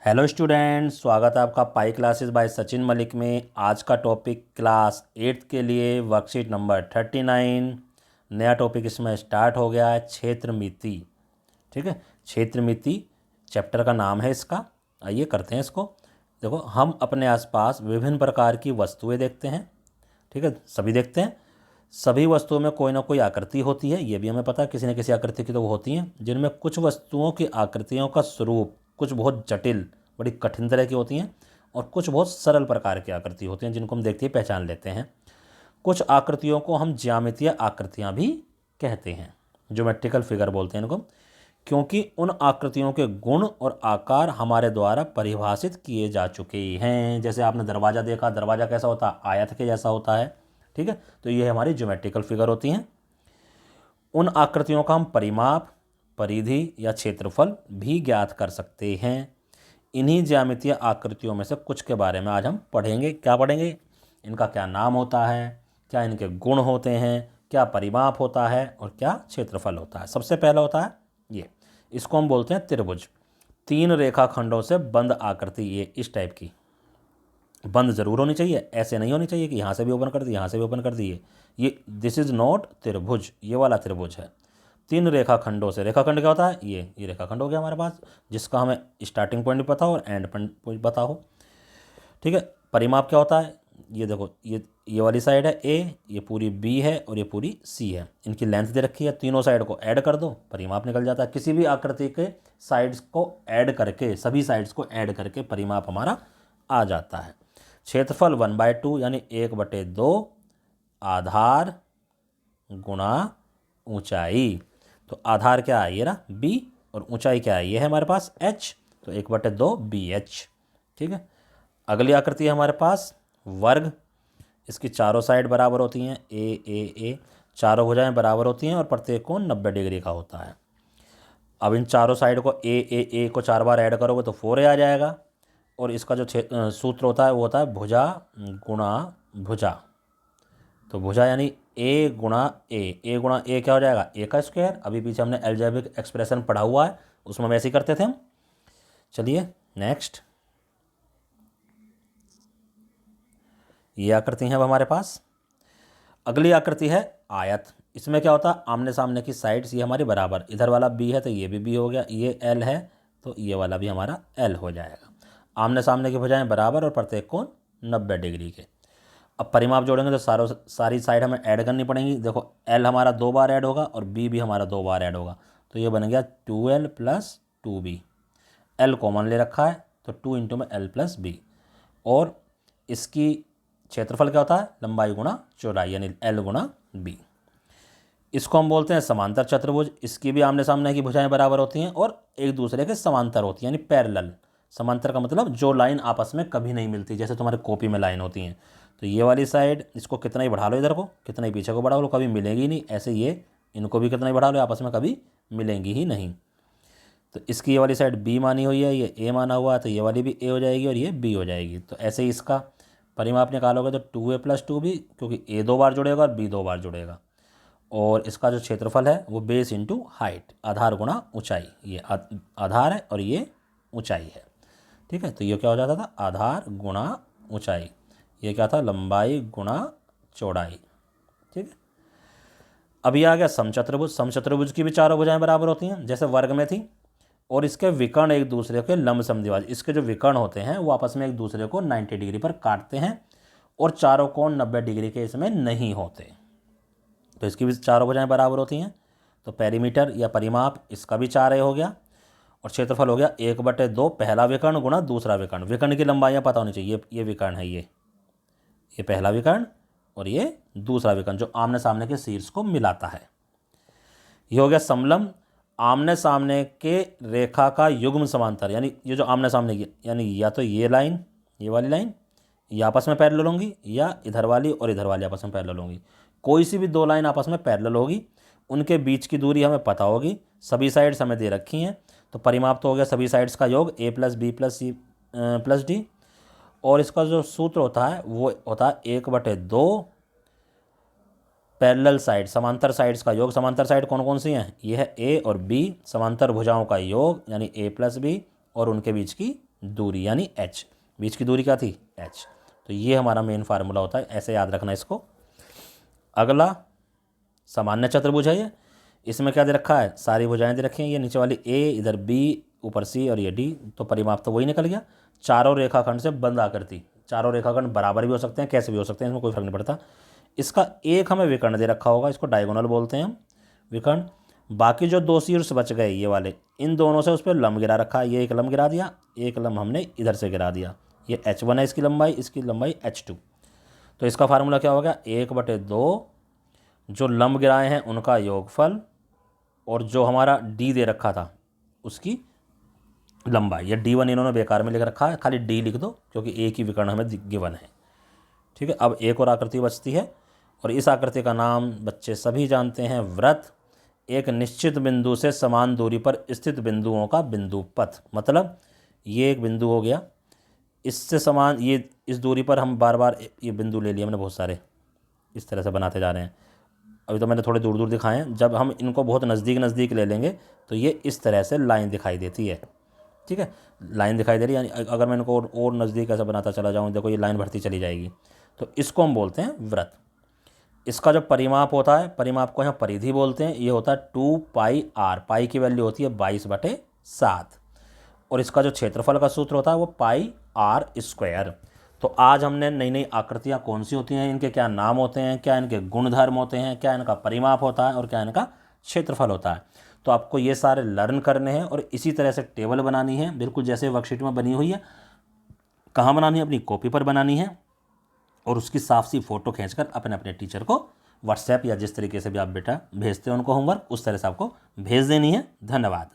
Hello student, स्वागत है आपका pi classes bye Sachin Malik में। आज का टॉपिक क्लास 8th के लिए वर्कशीट नंबर 39। नया टॉपिक इसमें स्टार्ट हो गया है, क्षेत्र मिति। ठीक है, क्षेत्र मिति चैप्टर का नाम है इसका। आइए करते हैं इसको। देखो, हम अपने आसपास विभिन्न प्रकार की वस्तुएं देखते हैं। ठीक है, सभी देखते हैं। सभी वस्तुओं में कोई ना कोई आकृति होती है, ये भी हमें पता है। किसी न किसी आकृति की तो वो होती हैं, जिनमें कुछ वस्तुओं की आकृतियों का स्वरूप कुछ बहुत जटिल, बड़ी कठिन तरह की होती हैं, और कुछ बहुत सरल प्रकार की आकृति होती हैं, जिनको हम देखते ही पहचान लेते हैं। कुछ आकृतियों को हम ज्यामितीय आकृतियाँ भी कहते हैं, ज्योमेट्रिकल फिगर बोलते हैं इनको, क्योंकि उन आकृतियों के गुण और आकार हमारे द्वारा परिभाषित किए जा चुके हैं। जैसे आपने दरवाज़ा देखा, दरवाज़ा कैसा होता है? आयत के जैसा होता है। ठीक है, तो ये हमारी ज्योमेट्रिकल फिगर होती हैं। उन आकृतियों का हम परिमाप, परिधि या क्षेत्रफल भी ज्ञात कर सकते हैं। इन्हीं ज्यामितीय आकृतियों में से कुछ के बारे में आज हम पढ़ेंगे। क्या पढ़ेंगे? इनका क्या नाम होता है, क्या इनके गुण होते हैं, क्या परिमाप होता है और क्या क्षेत्रफल होता है। सबसे पहला होता है ये, इसको हम बोलते हैं त्रिभुज। 3 रेखाखंडों से बंद आकृति, ये इस टाइप की बंद जरूर होनी चाहिए, ऐसे नहीं होनी चाहिए कि यहाँ से भी ओपन कर दी, यहाँ से भी ओपन कर दी। ये दिस इज नॉट त्रिभुज, ये वाला त्रिभुज है। 3 रेखाखंडों से, रेखाखंड क्या होता है? ये रेखाखंड हो गया हमारे पास, जिसका हमें स्टार्टिंग पॉइंट भी पता हो और एंड पॉइंट पता हो। ठीक है, परिमाप क्या होता है? ये देखो, ये वाली साइड है ए, ये पूरी बी है और ये पूरी सी है। इनकी लेंथ दे रखी है, तीनों साइड को ऐड कर दो, परिमाप निकल जाता है। किसी भी आकृति के साइड्स को ऐड करके, सभी साइड्स को ऐड करके परिमाप हमारा आ जाता है। क्षेत्रफल 1/2 यानी 1/2 आधार गुणा ऊंचाई। तो आधार क्या है? ये रहा बी, और ऊंचाई क्या है? ये है हमारे पास एच, तो 1/2 BH। ठीक है, अगली आकृति है हमारे पास वर्ग। इसकी चारों साइड बराबर होती हैं, ए, चारों भुजाएं बराबर होती हैं और प्रत्येक कोण 90 डिग्री का होता है। अब इन चारों साइड को ए को 4 बार ऐड करोगे तो 4A आ जाएगा। और इसका जो सूत्र होता है वो होता है भुजा गुणा भुजा। तो भुजा यानी ए गुणा ए क्या हो जाएगा? ए का स्क्वायर। अभी पीछे हमने अलजेब्रिक एक्सप्रेशन पढ़ा हुआ है, उसमें हम ऐसे ही करते थे हम। चलिए नेक्स्ट, ये आकृति है अब हमारे पास। अगली आकृति है आयत। इसमें क्या होता है? आमने सामने की साइड्स ये हमारी बराबर, इधर वाला बी है तो ये भी बी हो गया, ये एल है तो ये वाला भी हमारा एल हो जाएगा। आमने सामने की भुजाएं बराबर और प्रत्येक कोण 90 डिग्री के। अब परिमाप जोड़ेंगे तो सारी साइड हमें ऐड करनी पड़ेंगी। देखो, एल हमारा 2 बार ऐड होगा और बी भी हमारा 2 बार ऐड होगा, तो ये बन गया 2L + 2B। एल कॉमन ले रखा है तो 2 × L + B। और इसकी क्षेत्रफल क्या होता है? लंबाई गुणा चौड़ाई, यानी L × B। इसको हम बोलते हैं समांतर चतुर्भुज। इसकी भी आमने सामने की भुजाएं बराबर होती हैं और एक दूसरे के समांतर होती हैं, यानी पैरेलल। समांतर का मतलब जो लाइन आपस में कभी नहीं मिलती, जैसे तुम्हारे कॉपी में लाइन होती हैं। तो ये वाली साइड, इसको कितना ही बढ़ा लो, इधर को कितना ही पीछे को बढ़ा लो, कभी मिलेगी नहीं। ऐसे ये, इनको भी कितना ही बढ़ा लो, आपस में कभी मिलेंगी ही नहीं। तो इसकी ये वाली साइड बी मानी हुई है, ये ए माना हुआ है, तो ये वाली भी ए हो जाएगी और ये बी हो जाएगी। तो ऐसे ही इसका परिमाप निकालोगे तो 2A + 2B, क्योंकि ए 2 बार जुड़ेगा और बी 2 बार जुड़ेगा। और इसका जो क्षेत्रफल है वो बेस इंटू हाइट, आधार गुणा ऊंचाई। ये आधार है और ये ऊंचाई है। ठीक है, तो ये क्या हो जाता था? आधार गुणा ऊंचाई। ये क्या था? लंबाई गुणा चौड़ाई। ठीक है, अभी आ गया समचतुर्भुज। समचतुर्भुज की भी चारों भुजाएं बराबर होती हैं, जैसे वर्ग में थी। और इसके विकर्ण एक दूसरे के लंब समद्विभाजक। इसके जो विकर्ण होते हैं वो आपस में एक दूसरे को 90 डिग्री पर काटते हैं, और चारों कोण 90 डिग्री के इसमें नहीं होते। तो इसकी भी चारों भुजाएं बराबर होती हैं। तो पेरीमीटर या परिमाप इसका भी 4A हो गया। और क्षेत्रफल हो गया 1/2 पहला विकर्ण गुणा दूसरा विकर्ण। विकर्ण की लंबाइयाँ पता होनी चाहिए। ये विकर्ण है, ये पहला विकर्ण और ये दूसरा विकर्ण, जो आमने सामने के शीर्ष को मिलाता है। ये हो गया समलंब। आमने सामने के रेखा का युग्म समांतर, यानी ये जो आमने सामने की, यानी या तो ये लाइन, ये वाली लाइन, ये आपस में पैरेलल होंगी, या इधर वाली और इधर वाली आपस में पैरेलल होंगी। कोई सी भी 2 लाइन आपस में पैरेलल होगी, उनके बीच की दूरी हमें पता होगी, सभी साइड्स हमें दे रखी हैं। तो परिमाप तो हो गया सभी साइड्स का योग, A + B + C + D। और इसका जो सूत्र होता है वो होता है 1/2 पैरेलल साइड, समांतर साइड्स का योग। समांतर साइड कौन कौन सी हैं? ये है A और B, समांतर भुजाओं का योग यानी A + B, और उनके बीच की दूरी यानी h, बीच की दूरी क्या थी h। तो ये हमारा मेन फार्मूला होता है, ऐसे याद रखना इसको। अगला सामान्य चतुर्भुज है ये, इसमें क्या दे रखा है, सारी भुजाएं दे रखी हैं, ये नीचे वाली a, इधर b, ऊपर c और ये d, तो परिमाप तो वही निकल गया। चारों रेखाखंड से बंद आकृति, चारों रेखाखंड बराबर भी हो सकते हैं, कैसे भी हो सकते हैं, इसमें कोई फर्क नहीं पड़ता। इसका एक हमें विकर्ण दे रखा होगा, इसको डायगोनल बोलते हैं हम, विकर्ण। बाकी जो दो शीर्ष बच गए ये वाले, इन दोनों से उस पर लंब गिरा रखा है, ये एक लंब गिरा दिया, एक लंब हमने इधर से गिरा दिया। ये h1 है इसकी लंबाई h2। तो इसका फार्मूला क्या होगा, 1/2 जो लंब गिराए हैं उनका योगफल और जो हमारा d दे रखा था उसकी लंबाई। ये d1 इन्होंने बेकार में लिख रखा है, खाली d लिख दो क्योंकि एक ही विकर्ण हमें गिवन है। ठीक है, अब एक और आकृति बचती है और इस आकृति का नाम बच्चे सभी जानते हैं, वृत्त। एक निश्चित बिंदु से समान दूरी पर स्थित बिंदुओं का बिंदु पथ। मतलब ये एक बिंदु हो गया, इससे समान ये इस दूरी पर हम बार बार ये बिंदु ले लिए हमने बहुत सारे, इस तरह से बनाते जा रहे हैं। अभी तो मैंने थोड़े दूर दूर दिखाए हैं, जब हम इनको बहुत नज़दीक नज़दीक ले लेंगे तो ये इस तरह से लाइन दिखाई देती है। ठीक है, लाइन दिखाई दे रही है, यानी अगर मैं इनको और नज़दीक ऐसा बनाता चला जाऊँ, देखो ये लाइन बढ़ती चली जाएगी, तो इसको हम बोलते हैं वृत्त। इसका जो परिमाप होता है, परिमाप को यहाँ परिधि बोलते हैं, ये होता है 2πr, पाई की वैल्यू होती है 22/7। और इसका जो क्षेत्रफल का सूत्र होता है वो πr²। तो आज हमने नई नई आकृतियाँ कौन सी होती हैं, इनके क्या नाम होते हैं, क्या इनके गुणधर्म होते हैं, क्या इनका परिमाप होता है और क्या इनका क्षेत्रफल होता है, तो आपको ये सारे लर्न करने हैं। और इसी तरह से टेबल बनानी है, बिल्कुल जैसे वर्कशीट में बनी हुई है। कहाँ बनानी है, अपनी कॉपी पर बनानी है और उसकी साफ सी फ़ोटो खींचकर अपने अपने टीचर को व्हाट्सएप या जिस तरीके से भी आप बेटा भेजते हो उनको होमवर्क, उस तरह से आपको भेज देनी है। धन्यवाद।